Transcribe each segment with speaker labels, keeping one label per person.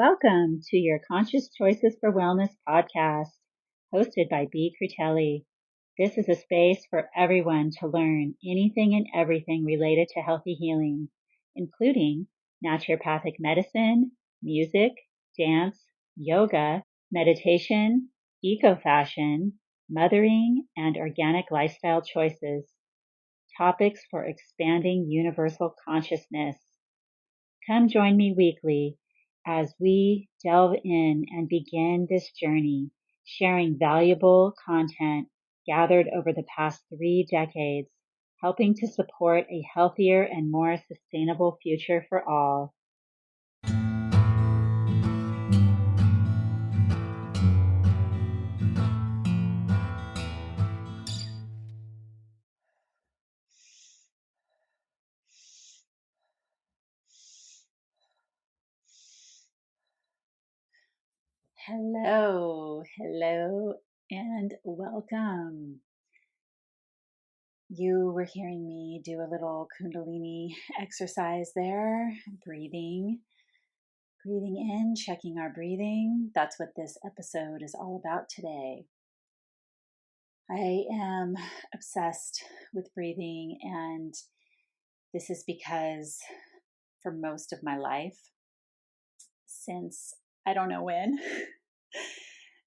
Speaker 1: Welcome to your Conscious Choices for Wellness podcast, hosted by B. Crutelli. This is a space for everyone to learn anything and everything related to healthy healing, including naturopathic medicine, music, dance, yoga, meditation, eco-fashion, mothering, and organic lifestyle choices. Topics for expanding universal consciousness. Come join me weekly as we delve in and begin this journey, sharing valuable content gathered over the past 3 decades, helping to support a healthier and more sustainable future for all. Hello, and welcome. You were hearing me do a little Kundalini exercise there, breathing in, checking our breathing. That's what this episode is all about today. I am obsessed with breathing, and this is because for most of my life, since I don't know when,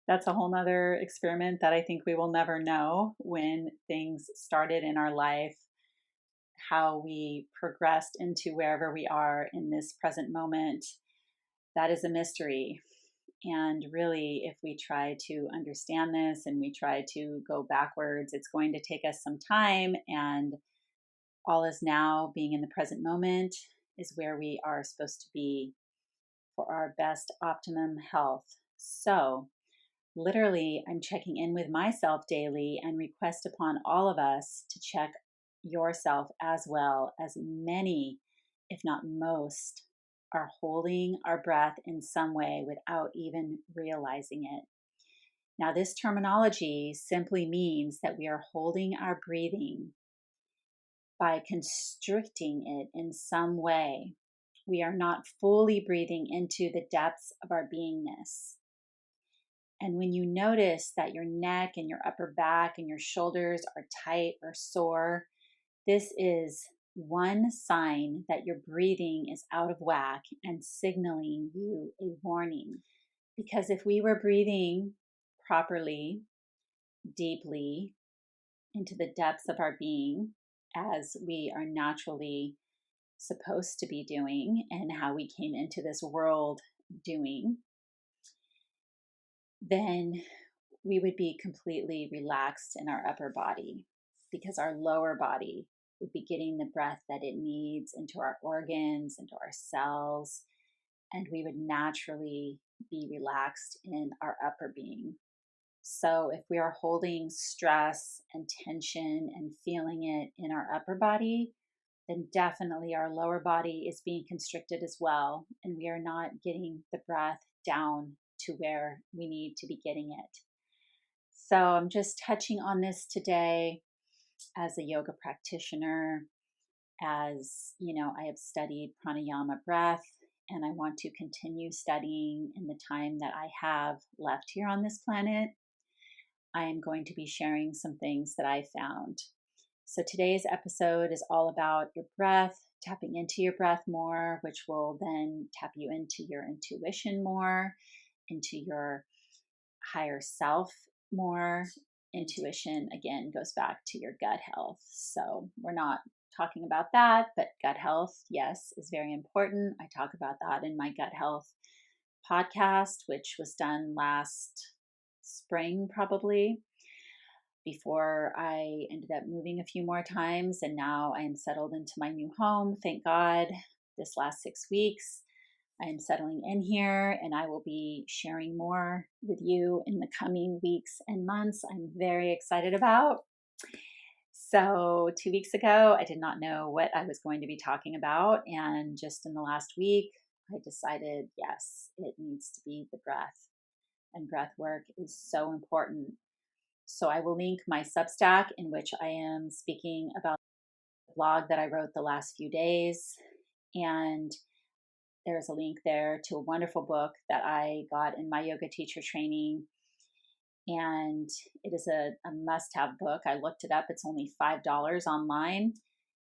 Speaker 1: that's a whole nother experiment that I think we will never know when things started in our life, how we progressed into wherever we are in this present moment. That is a mystery. And really, if we try to understand this and we try to go backwards, it's going to take us some time. And all is now, being in the present moment, is where we are supposed to be for our best optimum health. So, literally, I'm checking in with myself daily and request upon all of us to check yourself as well, as many, if not most, are holding our breath in some way without even realizing it. Now, this terminology simply means that we are holding our breathing by constricting it in some way. We are not fully breathing into the depths of our beingness. And when you notice that your neck and your upper back and your shoulders are tight or sore, this is one sign that your breathing is out of whack and signaling you a warning. Because if we were breathing properly, deeply, into the depths of our being, as we are naturally supposed to be doing and how we came into this world doing, then we would be completely relaxed in our upper body, because our lower body would be getting the breath that it needs into our organs, into our cells, and we would naturally be relaxed in our upper being. So if we are holding stress and tension and feeling it in our upper body, then definitely our lower body is being constricted as well, and we are not getting the breath down to where we need to be getting it. So I'm just touching on this today as a yoga practitioner. As you know, I have studied pranayama breath, and I want to continue studying in the time that I have left here on this planet. I am going to be sharing some things that I found. So today's episode is all about your breath, tapping into your breath more, which will then tap you into your intuition more, into your higher self more. Intuition, again, goes back to your gut health. So we're not talking about that, but gut health, yes, is very important. I talk about that in my gut health podcast, which was done last spring, probably, before I ended up moving a few more times. And now I am settled into my new home. Thank God. This last 6 weeks, I am settling in here, and I will be sharing more with you in the coming weeks and months. I'm very excited about. So 2 weeks ago, I did not know what I was going to be talking about. And just in the last week, I decided, yes, it needs to be the breath. And breath work is so important. So I will link my Substack, in which I am speaking about the blog that I wrote the last few days. And there's a link there to a wonderful book that I got in my yoga teacher training. And it is a must-have book. I looked it up. It's only $5 online.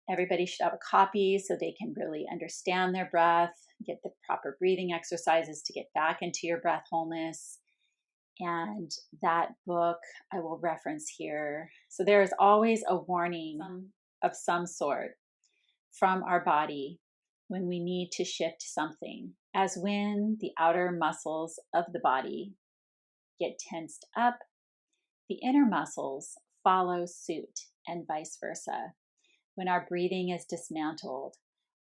Speaker 1: Everybody should have a copy so they can really understand their breath, get the proper breathing exercises to get back into your breath wholeness. And that book I will reference here. So there is always a warning of some sort from our body when we need to shift something, as when the outer muscles of the body get tensed up, the inner muscles follow suit, and vice versa. When our breathing is dismantled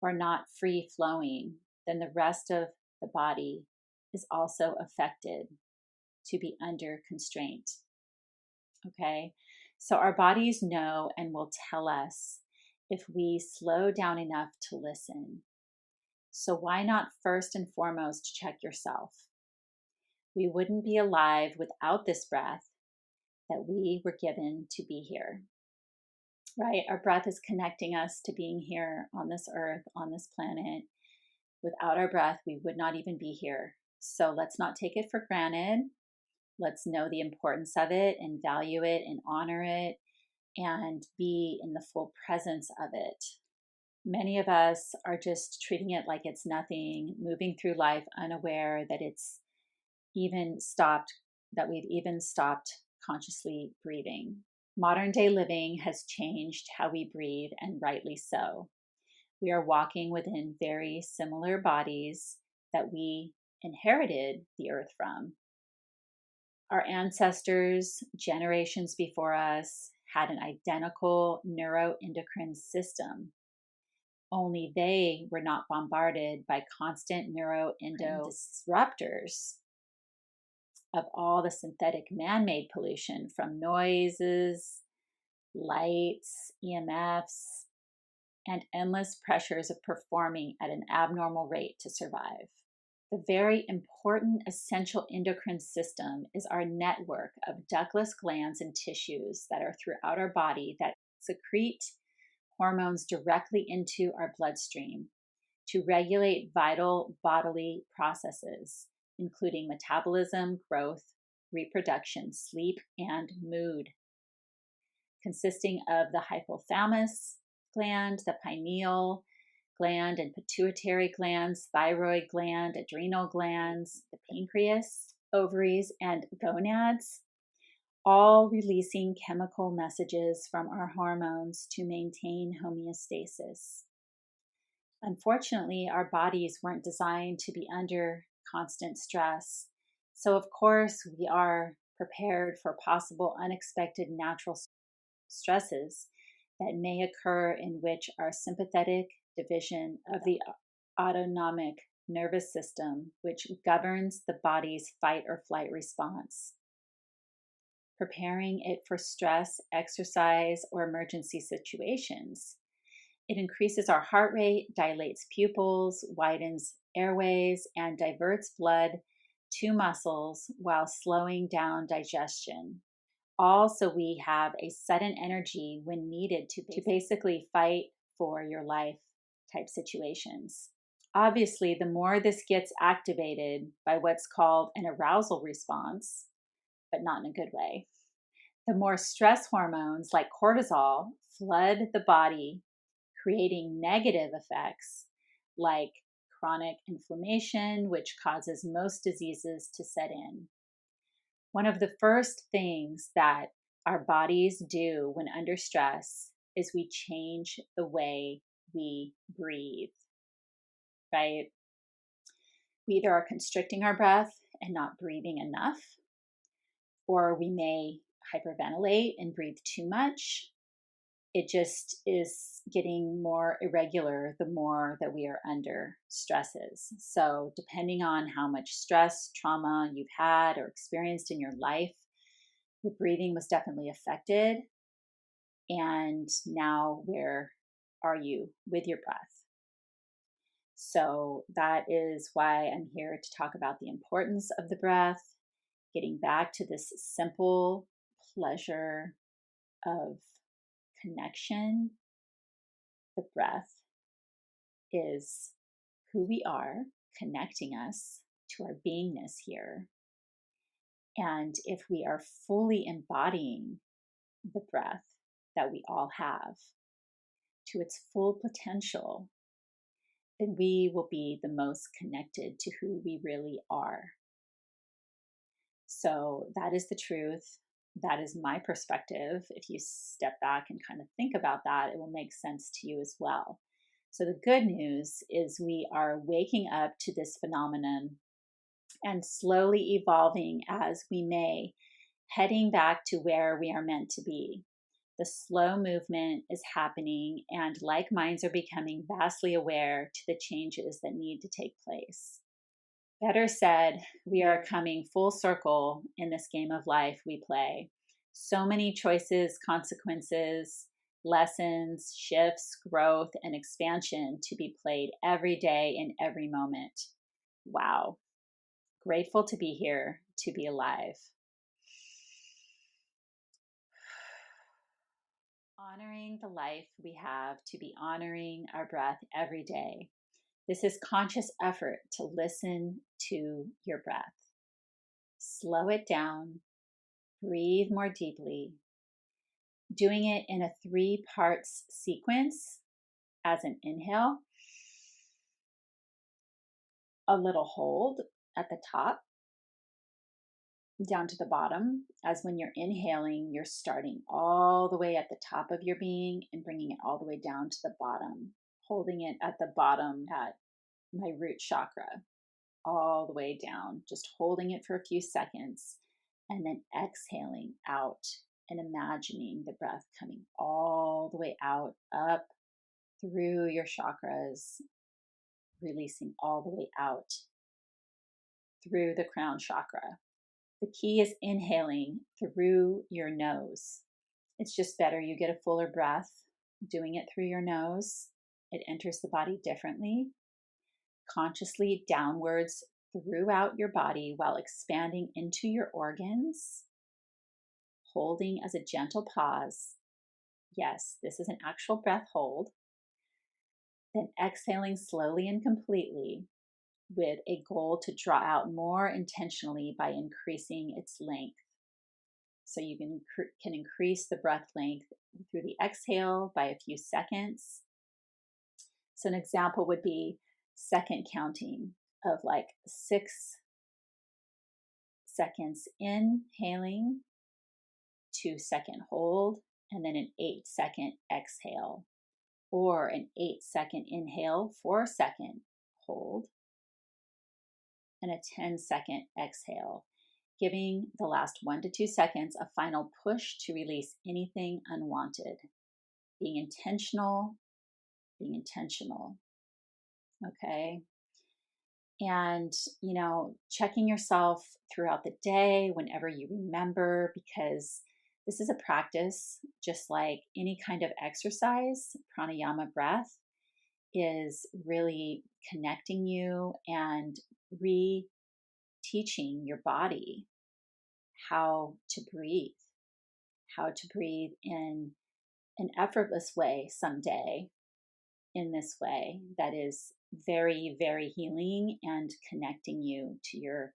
Speaker 1: or not free flowing, then the rest of the body is also affected to be under constraint. Okay, so our bodies know and will tell us if we slow down enough to listen. So why not first and foremost check yourself? We wouldn't be alive without this breath that we were given to be here, right? Our breath is connecting us to being here on this earth, on this planet. Without our breath, we would not even be here. So let's not take it for granted. Let's know the importance of it and value it and honor it and be in the full presence of it. Many of us are just treating it like it's nothing, moving through life unaware that we've even stopped consciously breathing. Modern day living has changed how we breathe, and rightly so. We are walking within very similar bodies that we inherited the earth from. Our ancestors, generations before us, had an identical neuroendocrine system. Only they were not bombarded by constant neuroendocrine disruptors of all the synthetic man-made pollution from noises, lights, EMFs, and endless pressures of performing at an abnormal rate to survive. The very important essential endocrine system is our network of ductless glands and tissues that are throughout our body that secrete hormones directly into our bloodstream to regulate vital bodily processes, including metabolism, growth, reproduction, sleep, and mood. Consisting of the hypothalamus gland, the pineal gland and pituitary glands, thyroid gland, adrenal glands, the pancreas, ovaries, and gonads, all releasing chemical messages from our hormones to maintain homeostasis. Unfortunately, our bodies weren't designed to be under constant stress. So, of course, we are prepared for possible unexpected natural stresses that may occur in which our sympathetic division of the autonomic nervous system, which governs the body's fight or flight response, preparing it for stress, exercise, or emergency situations. It increases our heart rate, dilates pupils, widens airways, and diverts blood to muscles while slowing down digestion. Also, we have a sudden energy when needed to basically fight for your life type situations. Obviously, the more this gets activated by what's called an arousal response, but not in a good way, the more stress hormones like cortisol flood the body, creating negative effects like chronic inflammation, which causes most diseases to set in. One of the first things that our bodies do when under stress is we change the way we breathe, right? We either are constricting our breath and not breathing enough, or we may hyperventilate and breathe too much. It just is getting more irregular the more that we are under stresses. So depending on how much stress, trauma you've had or experienced in your life, your breathing was definitely affected. And now where are you with your breath? So that is why I'm here to talk about the importance of the breath, getting back to this simple pleasure of connection. The breath is who we are. connecting us to our beingness here. And if we are fully embodying the breath that we all have to its full potential, then we will be the most connected to who we really are. So that is the truth. That is my perspective. If you step back and kind of think about that, it will make sense to you as well. So the good news is we are waking up to this phenomenon and slowly evolving as we may, heading back to where we are meant to be. The slow movement is happening, and like minds are becoming vastly aware to the changes that need to take place. Better said, we are coming full circle in this game of life we play. So many choices, consequences, lessons, shifts, growth, and expansion to be played every day in every moment. Wow. Grateful to be here, to be alive. Honoring the life we have, to be honoring our breath every day. This is conscious effort to listen to your breath. Slow it down, breathe more deeply, doing it in a 3 parts sequence as an inhale, a little hold at the top, down to the bottom, as when you're inhaling, you're starting all the way at the top of your being and bringing it all the way down to the bottom, holding it at the bottom at my root chakra, all the way down, just holding it for a few seconds, and then exhaling out and imagining the breath coming all the way out, up through your chakras, releasing all the way out through the crown chakra. The key is inhaling through your nose. It's just better you get a fuller breath doing it through your nose. It enters the body differently, consciously downwards throughout your body while expanding into your organs, holding as a gentle pause. Yes, this is an actual breath hold. Then exhaling slowly and completely with a goal to draw out more intentionally by increasing its length. So you can increase the breath length through the exhale by a few seconds. So an example would be second counting of like 6 seconds inhaling, 2-second hold, and then an 8-second exhale, or an 8-second inhale, 4-second hold, and a 10-second exhale, giving the last 1 to 2 seconds a final push to release anything unwanted. Being intentional, okay? And, checking yourself throughout the day whenever you remember, because this is a practice, just like any kind of exercise. Pranayama breath is really connecting you and re-teaching your body how to breathe in an effortless way someday, in this way that is very, very healing and connecting you to your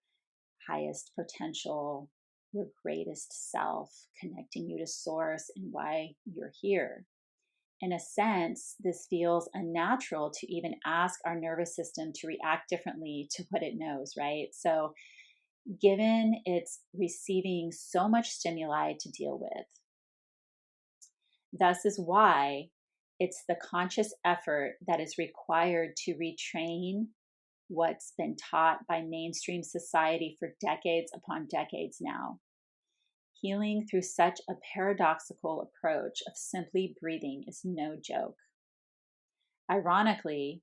Speaker 1: highest potential, your greatest self, connecting you to source and why you're here. In a sense, this feels unnatural to even ask our nervous system to react differently to what it knows, right? So given it's receiving so much stimuli to deal with, thus is why it's the conscious effort that is required to retrain what's been taught by mainstream society for decades upon decades now. Healing through such a paradoxical approach of simply breathing is no joke. Ironically,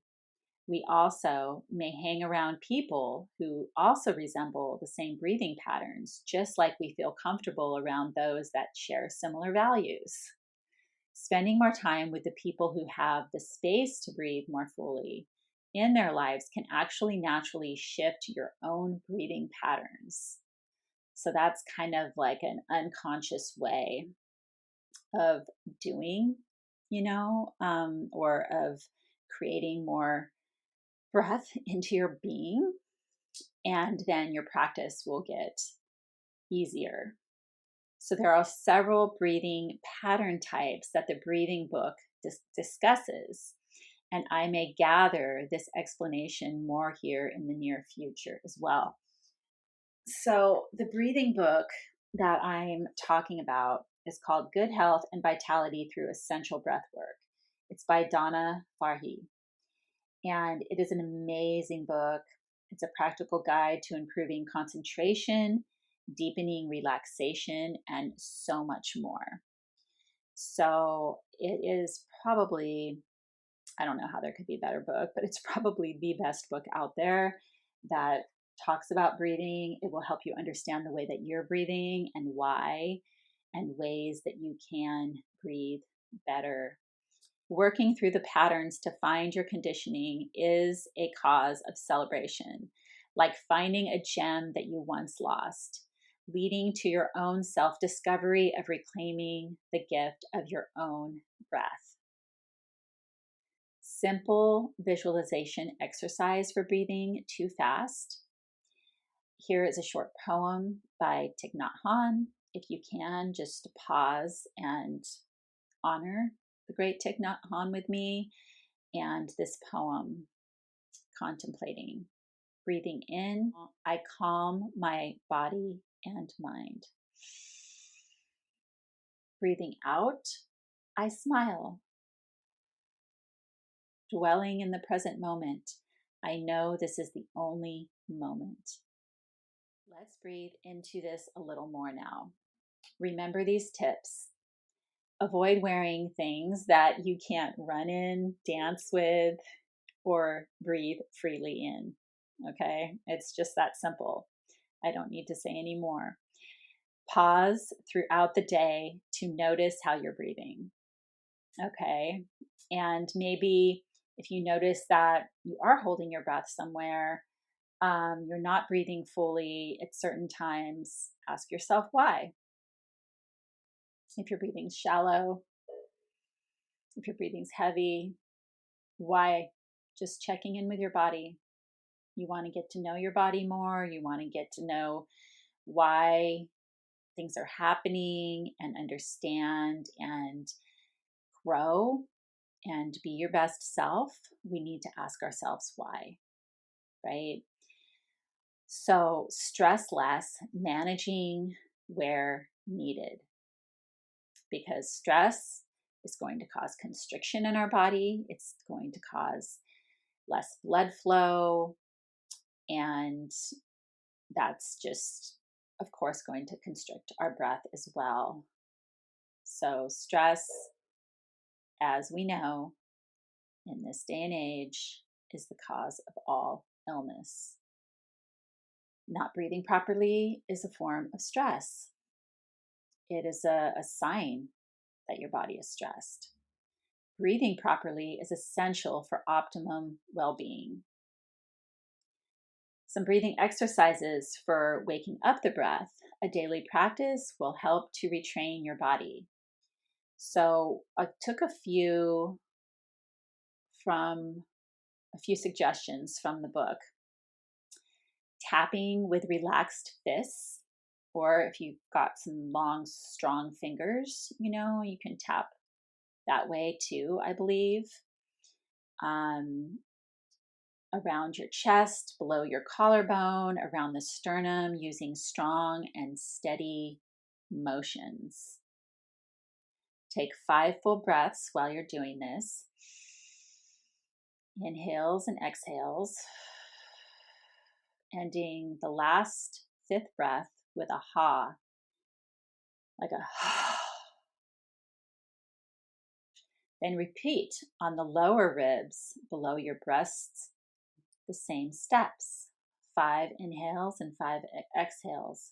Speaker 1: we also may hang around people who also resemble the same breathing patterns, just like we feel comfortable around those that share similar values. Spending more time with the people who have the space to breathe more fully in their lives can actually naturally shift your own breathing patterns. So that's kind of like an unconscious way of doing, or of creating more breath into your being, and then your practice will get easier. So there are several breathing pattern types that the breathing book discusses, and I may gather this explanation more here in the near future as well. So the breathing book that I'm talking about is called Good Health and Vitality Through Essential Breathwork. It's by Donna Farhi, and it is an amazing book. It's a practical guide to improving concentration, deepening relaxation, and so much more. So it is probably, I don't know how there could be a better book, but it's probably the best book out there that talks about breathing. It will help you understand the way that you're breathing and why, and ways that you can breathe better. Working through the patterns to find your conditioning is a cause of celebration, like finding a gem that you once lost, leading to your own self-discovery of reclaiming the gift of your own breath. Simple visualization exercise for breathing too fast. Here is a short poem by Thich Nhat Hanh. If you can, just pause and honor the great Thich Nhat Hanh with me and this poem, contemplating. Breathing in, I calm my body and mind. Breathing out, I smile. Dwelling in the present moment, I know this is the only moment. Let's breathe into this a little more now. Remember these tips. Avoid wearing things that you can't run in, dance with, or breathe freely in. Okay? It's just that simple. I don't need to say any more. Pause throughout the day to notice how you're breathing. Okay? And maybe if you notice that you are holding your breath somewhere, you're not breathing fully at certain times, ask yourself why. If your breathing's shallow, if your breathing's heavy, why? Just checking in with your body. You want to get to know your body more. You want to get to know why things are happening and understand and grow and be your best self. We need to ask ourselves why, right? So stress less, managing where needed, because stress is going to cause constriction in our body. It's going to cause less blood flow, and that's just, of course, going to constrict our breath as well. So stress, as we know, in this day and age, is the cause of all illness. Not breathing properly is a form of stress. It is a sign that your body is stressed. Breathing properly is essential for optimum well-being. Some breathing exercises for waking up the breath. A daily practice will help to retrain your body. So I took a few suggestions from the book. Tapping with relaxed fists, or if you've got some long, strong fingers, you can tap that way too, I believe. Around your chest, below your collarbone, around the sternum, using strong and steady motions. Take 5 full breaths while you're doing this. Inhales and exhales. Ending the last 5th breath with a ha, like a ha. Then repeat on the lower ribs below your breasts the same steps. 5 inhales and 5 exhales.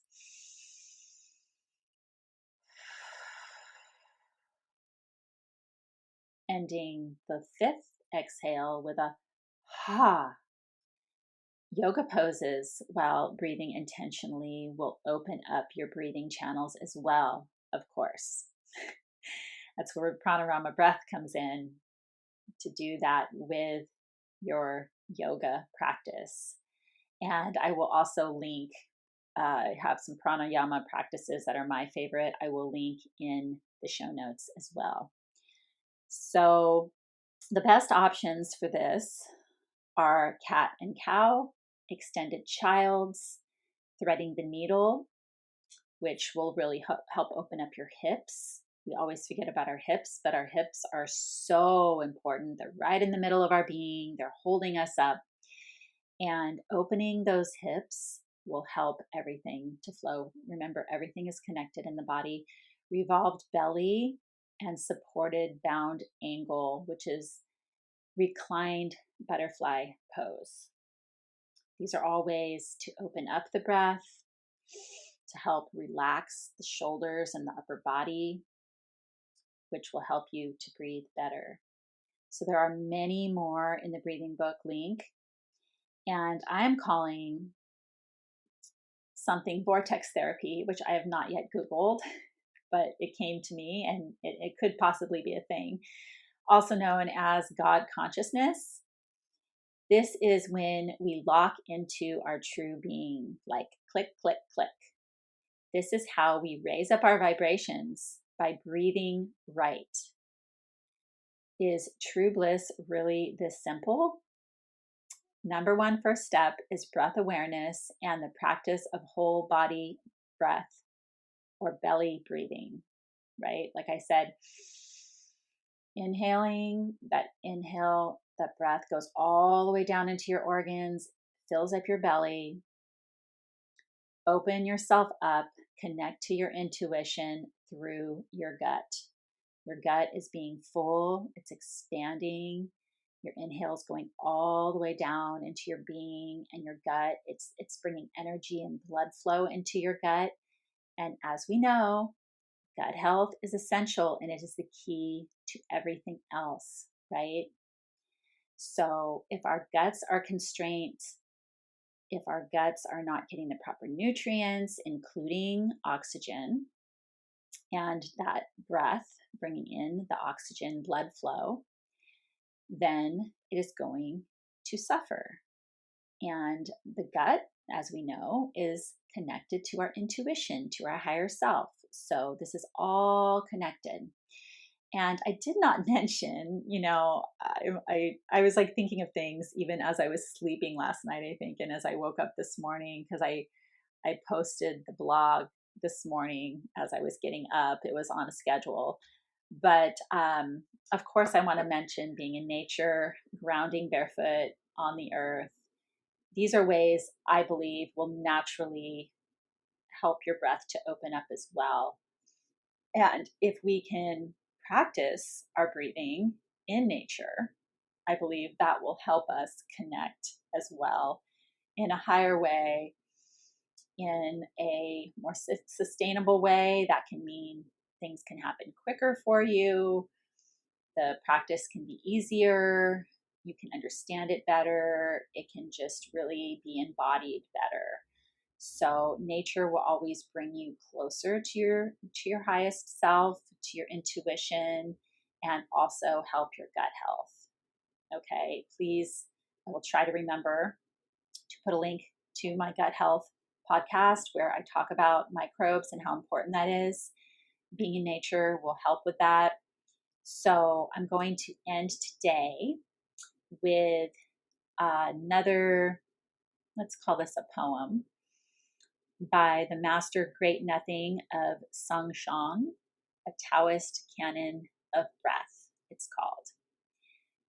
Speaker 1: Ending the 5th exhale with a ha. Yoga poses while breathing intentionally will open up your breathing channels as well, of course. That's where pranayama breath comes in, to do that with your yoga practice. And I will also link, I have some pranayama practices that are my favorite. I will link in the show notes as well. So the best options for this are cat and cow, extended child's, threading the needle, which will really help open up your hips. We always forget about our hips, but our hips are so important. They're right in the middle of our being. They're holding us up. And opening those hips will help everything to flow. Remember, everything is connected in the body. Revolved belly and supported bound angle, which is reclined butterfly pose. These are all ways to open up the breath, to help relax the shoulders and the upper body, which will help you to breathe better. So there are many more in the breathing book link. And I'm calling something vortex therapy, which I have not yet Googled, but it came to me and it could possibly be a thing. Also known as God consciousness. This is when we lock into our true being, like click, click, click. This is how we raise up our vibrations by breathing right. Is true bliss really this simple? Number one first step is breath awareness and the practice of whole body breath or belly breathing, right? Like I said, inhaling, that inhale, that breath goes all the way down into your organs, fills up your belly. Open yourself up, connect to your intuition through your gut. Your gut is being full, it's expanding. Your inhale is going all the way down into your being and your gut. It's bringing energy and blood flow into your gut. And as we know, gut health is essential and it is the key to everything else, right? So if our guts are constrained, if our guts are not getting the proper nutrients, including oxygen, and that breath bringing in the oxygen blood flow, then it is going to suffer. And the gut, as we know, is connected to our intuition, to our higher self. So this is all connected. And I did not mention, I was like thinking of things even as I was sleeping last night, I think, and as I woke up this morning, because I posted the blog this morning as I was getting up. It was on a schedule. But of course, I want to mention being in nature, grounding barefoot on the earth. These are ways I believe will naturally help your breath to open up as well. And if we can practice our breathing in nature, I believe that will help us connect as well in a higher way, in a more sustainable way. That can mean things can happen quicker for you. The practice can be easier. You can understand it better. It can just really be embodied better. So nature will always bring you closer to your highest self, to your intuition, and also help your gut health. Okay, please, I will try to remember to put a link to my gut health podcast where I talk about microbes and how important that is. Being in nature will help with that. So I'm going to end today with another, let's call this a poem, by the Master Great Nothing of Sangshan, a Taoist canon of breath, it's called.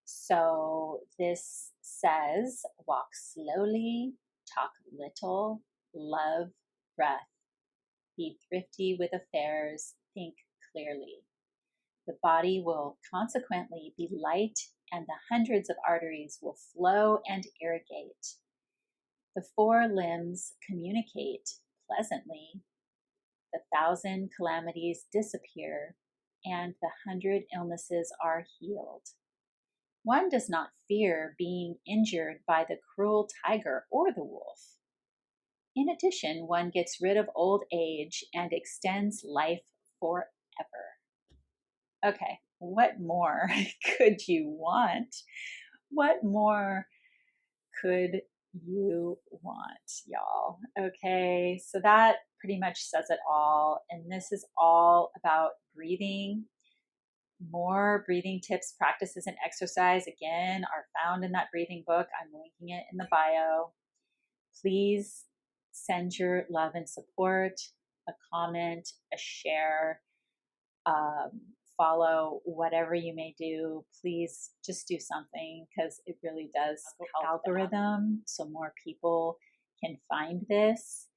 Speaker 1: So this says, walk slowly, talk little, love breath, be thrifty with affairs, think clearly. The body will consequently be light and the hundreds of arteries will flow and irrigate. The 4 limbs communicate pleasantly. The 1,000 calamities disappear and the 100 illnesses are healed. One does not fear being injured by the cruel tiger or the wolf. In addition, one gets rid of old age and extends life forever. Okay, what more could you want? What more could you want, y'all? Okay, so that pretty much says it all. And this is all about breathing. More breathing tips, practices, and exercise, again, are found in that breathing book. I'm linking it in the bio. Please send your love and support, a comment, a share, follow, whatever you may do. Please just do something, because it really does help algorithm so more people can find this.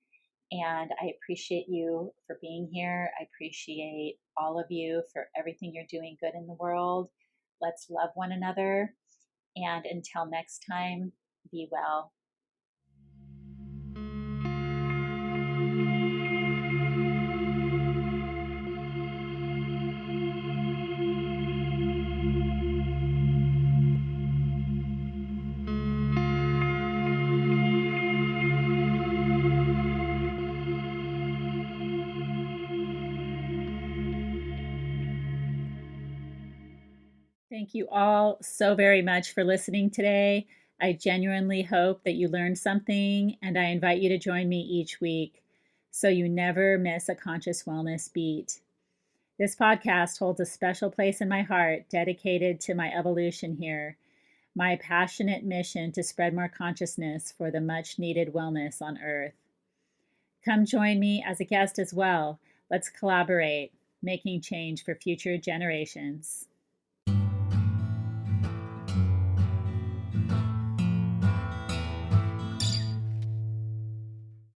Speaker 1: And I appreciate you for being here. I appreciate all of you for everything you're doing good in the world. Let's love one another. And until next time, be well. Thank you all so very much for listening today. I genuinely hope that you learned something, and I invite you to join me each week so you never miss a conscious wellness beat. This podcast holds a special place in my heart dedicated to my evolution here, my passionate mission to spread more consciousness for the much needed wellness on Earth. Come join me as a guest as well. Let's collaborate, making change for future generations.